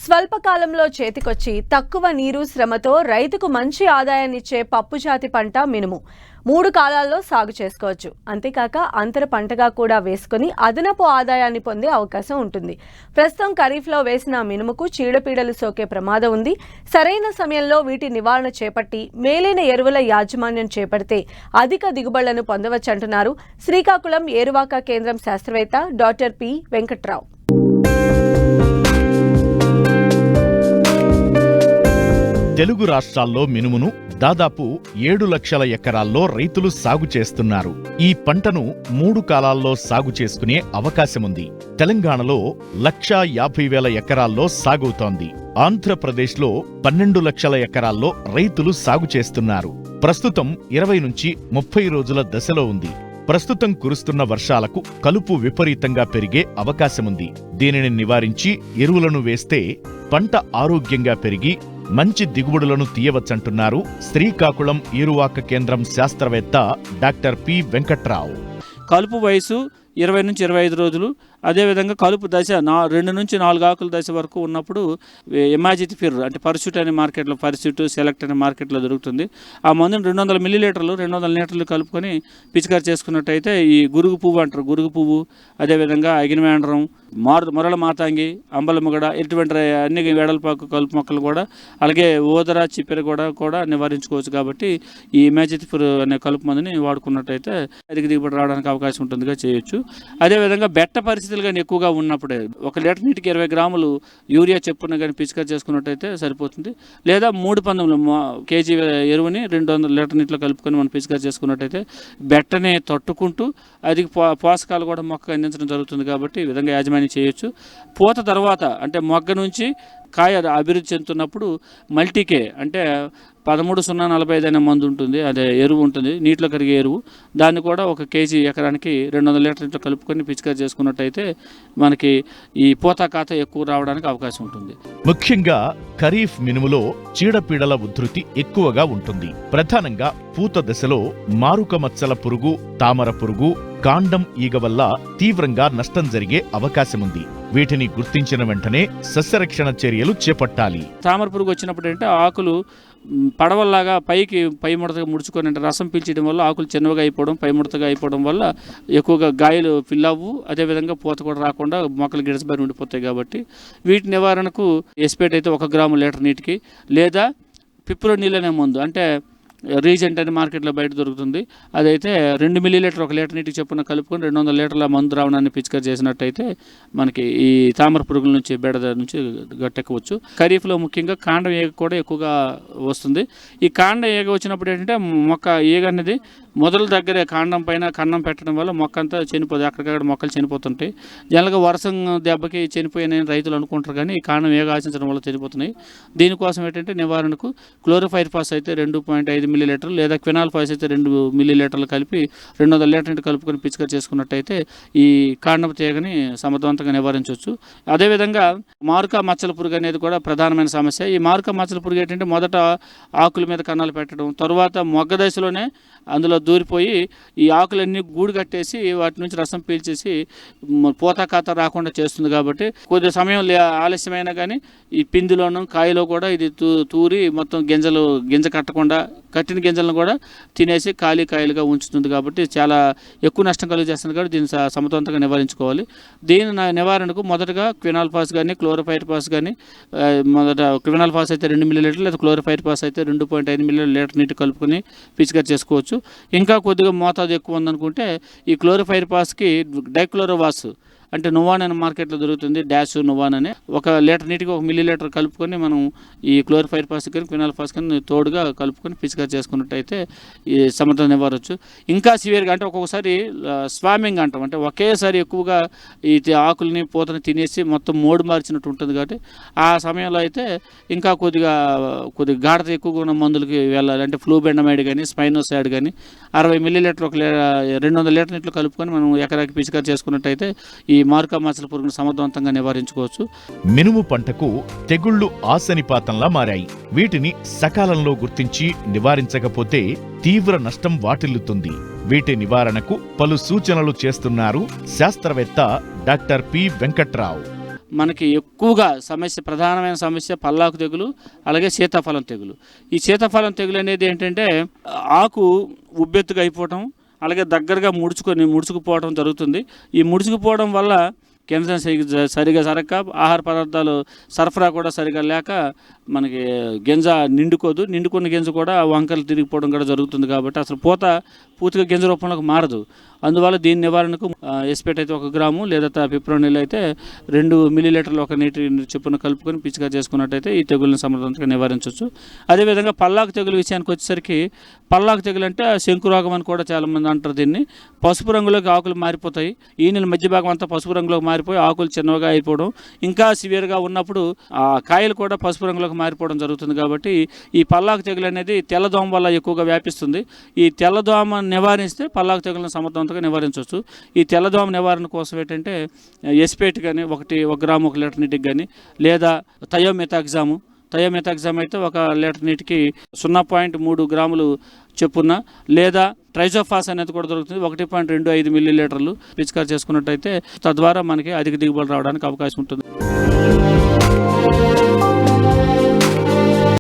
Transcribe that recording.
స్వల్పకాలంలో చేతికొచ్చి తక్కువ నీరు శ్రమతో రైతుకు మంచి ఆదాయాన్నిచ్చే పప్పు జాతి పంట మినుము 3 కాలాల్లో సాగు చేసుకోవచ్చు. అంతేకాక అంతర పంటగా కూడా వేసుకుని అదనపు ఆదాయాన్ని పొందే అవకాశం ఉంటుంది. ప్రస్తుతం ఖరీఫ్లో వేసిన మినుముకు చీడపీడలు సోకే ప్రమాదం ఉంది. సరైన సమయంలో వీటి నివారణ చేపట్టి మేలైన ఎరువుల యాజమాన్యం చేపడితే అధిక దిగుబడులను పొందవచ్చంటున్నారు శ్రీకాకుళం ఏరువాక కేంద్రం శాస్త్రవేత్త డాక్టర్ పి వెంకట్రావు. తెలుగు రాష్ట్రాల్లో మినుమును దాదాపు 7 లక్షల ఎకరాల్లో రైతులు సాగు చేస్తున్నారు. ఈ పంటను 3 కాలాల్లో సాగు చేసుకునే అవకాశముంది. తెలంగాణలో 1,50,000 ఎకరాల్లో సాగవుతోంది. ఆంధ్రప్రదేశ్లో 12 లక్షల ఎకరాల్లో రైతులు సాగు చేస్తున్నారు. ప్రస్తుతం 20 నుంచి 30 రోజుల దశలో ఉంది. ప్రస్తుతం కురుస్తున్న వర్షాలకు కలుపు విపరీతంగా పెరిగే అవకాశముంది. దీనిని నివారించి ఎరువులను వేస్తే పంట ఆరోగ్యంగా పెరిగి మంచి దిగుబడులను తీయవచ్చంటున్నారు శ్రీకాకుళం ఏరువాక కేంద్రం శాస్త్రవేత్త డాక్టర్ పి వెంకట్రావు. కలుపు వయసు 20 నుంచి 25 రోజులు. అదేవిధంగా కలుపు దశ 2 నుంచి 4 ఆకుల దశ వరకు ఉన్నప్పుడు ఎమాజిథిఫిర్ అంటే పర్సూట్ అనే మార్కెట్లో, పర్సూట్ సెలెక్ట్ అనే మార్కెట్లో దొరుకుతుంది. ఆ మందుని 200 మిల్లీలీటర్లు 200 లీటర్లు కలుపుకొని పిచికారి చేసుకున్నట్టయితే ఈ గురుగు పువ్వు అంటారు, గురుగు పువ్వు, అదేవిధంగా అగినవేండ్రం, మొరల మాతాంగి, అంబలమ్మగడ ఇటువంటి అన్ని వేడలపాకు కలుపు మొక్కలు కూడా, అలాగే ఓదర చిప్పెర కూడా నివారించుకోవచ్చు. కాబట్టి ఈ ఎమాజిథిఫిర్ అనే కలుపు మందుని వాడుకున్నట్టయితే అధిక దిగుబడి రావడానికి అవకాశం ఉంటుందిగా చేయొచ్చు. అదేవిధంగా బెట్ట పరిస్థితులు కానీ ఎక్కువగా ఉన్నప్పుడే 1 లీటర్ నీటికి 20 గ్రాములు యూరియా చెప్పున కానీ పిచికారి చేసుకున్నట్టయితే సరిపోతుంది. లేదా 3 కేజీ ఎరువుని 200 లీటర్ నీటిలో కలుపుకొని మనం పిచికారి చేసుకున్నట్టయితే బెట్టని తట్టుకుంటూ అధిక పోషకాలు కూడా మొక్కకు అందించడం జరుగుతుంది. కాబట్టి ఈ విధంగా యాజమాన్యం చేయొచ్చు. పూత తర్వాత అంటే మొగ్గ నుంచి కాయ అభివృద్ధి చెందుతున్నప్పుడు మల్టీకే అంటే 13,045 అనే మందు ఉంటుంది, అదే ఎరువు ఉంటుంది, నీటిలో కరిగే ఎరువు. దాన్ని కూడా 1 కేజీ ఎకరానికి 200 లీటర్లు కలుపుకొని పిచికారి చేసుకున్నట్టయితే మనకి ఈ పూత కాత ఎక్కువ రావడానికి అవకాశం ఉంటుంది. ముఖ్యంగా ఖరీఫ్ మినుములో చీడపీడల ఉధృతి ఎక్కువగా ఉంటుంది. ప్రధానంగా పూత దశలో మారుక మచ్చల పురుగు, తామర పురుగు, కాండం ఈగ వల్ల తీవ్రంగా నష్టం జరిగే అవకాశముంది. వీటిని గుర్తించిన వెంటనే సస్యరక్షణ చర్యలు చేపట్టాలి. తామర పురుగు వచ్చినప్పుడు అంటే ఆకులు పడవల్లాగా పై ముడతగా ముడుచుకొని అంటే రసం పీల్చడం వల్ల ఆకులు చిన్నగా అయిపోవడం, పై ముడతగా అయిపోవడం వల్ల ఎక్కువగా గాయలు ఫిల్ అవ్వు, అదేవిధంగా పూత కూడా రాకుండా మొక్కలు గిడసబారి ఉండిపోతాయి. కాబట్టి వీటి నివారణకు ఎస్పేట్ అయితే 1 గ్రాము లీటర్ నీటికి, లేదా పిప్రోనిల్ అనే మందు అంటే రీజెంట్ అనే మార్కెట్లో బయట దొరుకుతుంది. అదైతే 2 మిల్లీలీటర్ 1 లీటర్ నీటికి చెప్పున కలుపుకొని 200 లీటర్ల మందు ద్రావణాన్ని పిచికారి చేసినట్టయితే మనకి ఈ తామర పురుగుల నుంచి బెడద నుంచి గట్టెక్కవచ్చు. ఖరీఫ్లో ముఖ్యంగా కాండం ఈగ కూడా ఎక్కువగా వస్తుంది. ఈ కాండం ఈగ వచ్చినప్పుడు ఏంటంటే మొక్క ఈగ అనేది మొదల దగ్గరే కాండం పైన కన్నం పెట్టడం వల్ల మొక్క అంతా చనిపోతుంది, అక్కడికక్కడ మొక్కలు చనిపోతుంటాయి. జనరల్గా వర్షం దెబ్బకి చనిపోయాయని రైతులు అనుకుంటారు, కానీ ఈ కాండం ఈగ ఆశించడం వల్ల చనిపోతున్నాయి. దీనికోసం ఏంటంటే నివారణకు క్లోరోఫైరిఫాస్ అయితే 2.5 మిల్లీలీటర్లు, లేదా క్వినాల్ఫాస్ అయితే 2 మిల్లీలీటర్లు కలిపి 200 లీటర్లు కలుపుకొని పిచికారి చేసుకున్నట్టయితే ఈ కాండపు తీగని సమర్థవంతంగా నివారించవచ్చు. అదేవిధంగా మారుక మచ్చల పురుగు అనేది కూడా ప్రధానమైన సమస్య. ఈ మారుక మచ్చల పురుగు ఏంటంటే మొదట ఆకుల మీద కన్నాలు పెట్టడం, తర్వాత మొగ్గ దశలోనే అందులో దూరిపోయి ఈ ఆకులన్నీ గూడు కట్టేసి వాటి నుంచి రసం పీల్చేసి పూత కాత రాకుండా చేస్తుంది. కాబట్టి కొద్ది సమయం ఆలస్యమైనా కానీ ఈ పిందిలోను కాయలో కూడా ఇది తూరి మొత్తం గింజ కట్టకుండా కట్టిన గింజలను కూడా తినేసి ఖాళీ కాయలుగా ఉంచుతుంది. కాబట్టి చాలా ఎక్కువ నష్టం కలుగజేస్తుంది. కాబట్టి దీన్ని సమర్థవంతంగా నివారించుకోవాలి. దీని నివారణకు మొదటగా క్వినాల్ఫాస్ కానీ క్లోరోఫైరిఫాస్ కానీ, మొదట క్వినాల్ఫాస్ అయితే 2 మిల్లీలీటర్లు, లేదా క్లోరోఫైరిఫాస్ అయితే 2.5 మిల్లీలీటర్ నీటి కలుపుకొని పిచికారి చేసుకోవచ్చు. ఇంకా కొద్దిగా మోతాదు ఎక్కువ ఉందనుకుంటే ఈ క్లోరోఫైరిఫాస్కి డైక్లోరోవాస్ అంటే నువాన్ అనే మార్కెట్లో దొరుకుతుంది, డాష్ నువాన్ అనే 1 లీటర్ నీటికి 1 మిల్లీలీటర్ కలుపుకొని మనం ఈ క్లోరోఫైరిఫాస్ కానీ క్వినాల్ఫాస్ కానీ తోడుగా కలుపుకొని పిచికారి చేసుకున్నట్టయితే ఈ సమర్థత నివారవచ్చు. ఇంకా సివియర్గా అంటే ఒక్కొక్కసారి స్వామింగ్ అంటాం, అంటే ఒకేసారి ఎక్కువగా ఈ ఆకుల్ని పూతని తినేసి మొత్తం మోడు మార్చినట్టు ఉంటుంది. కాబట్టి ఆ సమయంలో అయితే ఇంకా కొద్దిగా గాఢత ఎక్కువగా ఉన్న మందులకి వెళ్ళాలి. అంటే ఫ్లూబెండమైడ్ కానీ స్పైనోసైడ్ కానీ 60 మిల్లీలీటర్ 200 లీటర్ నీటిలో కలుపుకొని మనం ఎకరాకి పిచికారి చేసుకున్నట్టయితే ఈ మారుక మచ్చల పురుగును సమర్థవంతంగా నివారించుకోవచ్చు. మినుము పంటకు తెగుళ్లు ఆశనిపాతంలా మారాయి. వీటిని సకాలంలో గుర్తించి నివారించకపోతే తీవ్ర నష్టం వాటిల్లుతుంది. వీటి నివారణకు పలు సూచనలు చేస్తున్నారు శాస్త్రవేత్త డాక్టర్ పి వెంకట్రావు. మనకి ఎక్కువగా ప్రధానమైన సమస్య పల్లాకు తెగులు, అలాగే సీతాఫలం తెగులు. ఈ సీతాఫలం తెగులు అనేది ఏంటంటే ఆకు ఉబ్బెత్తుగా అయిపోవటం, అలాగే దగ్గరగా ముడుచుకుపోవడం జరుగుతుంది. ఈ ముడుచుకుపోవడం వల్ల కింద సరిగా సరక్క, ఆహార పదార్థాలు సరఫరా కూడా సరిగా లేక మనకి గింజ నిండుకున్న గింజ కూడా వంకలు తిరిగిపోవడం కూడా జరుగుతుంది. కాబట్టి అసలు పూర్తిగా గింజ రూపంలోకి మారదు. అందువల్ల దీని నివారణకు ఎస్పేట్ అయితే 1 గ్రాము లేదా పిప్రోనిల్ అయితే 2 మిల్లీలీటర్లు ఒక నీటి చొప్పున కలుపుకొని పిచికా చేసుకున్నట్టయితే ఈ తెగులను సమర్థవంతంగా నివారించవచ్చు. అదేవిధంగా పల్లాకు తెగులు విషయానికి వచ్చేసరికి, పల్లాకు తెగులు అంటే శంకురోగం అని కూడా చాలామంది అంటారు. దీన్ని పసుపు రంగులోకి ఆకులు మారిపోతాయి. ఈ నెల మధ్య భాగం అంతా పసుపు రంగులోకి మారిపోయి ఆకులు చిన్నగా అయిపోవడం, ఇంకా సివియర్గా ఉన్నప్పుడు ఆ కాయలు కూడా పసుపు రంగులోకి మారిపోవడం జరుగుతుంది. కాబట్టి ఈ పల్లాకు తెగులు అనేది తెల్లదోమ వల్ల ఎక్కువగా వ్యాపిస్తుంది. ఈ తెల్లదోమ నివారిస్తే పల్లాకు తెగులను సమర్థవంతంగా నివారించవచ్చు. ఈ తెల్లదోమ నివారణ కోసం ఏంటంటే ఎస్పేట్ కానీ 1 గ్రాము 1 లీటర్ నీటికి కానీ, లేదా థయోమెథాక్సామ్ అయితే 1 లీటర్ నీటికి 0.3 గ్రాములు చొప్పున, లేదా ట్రైజోఫాస్ అనేది కూడా దొరుకుతుంది 1.25 మిల్లీలీటర్లు పిచికారి చేసుకున్నట్టయితే తద్వారా మనకి అధిక దిగుబడి రావడానికి అవకాశం ఉంటుంది.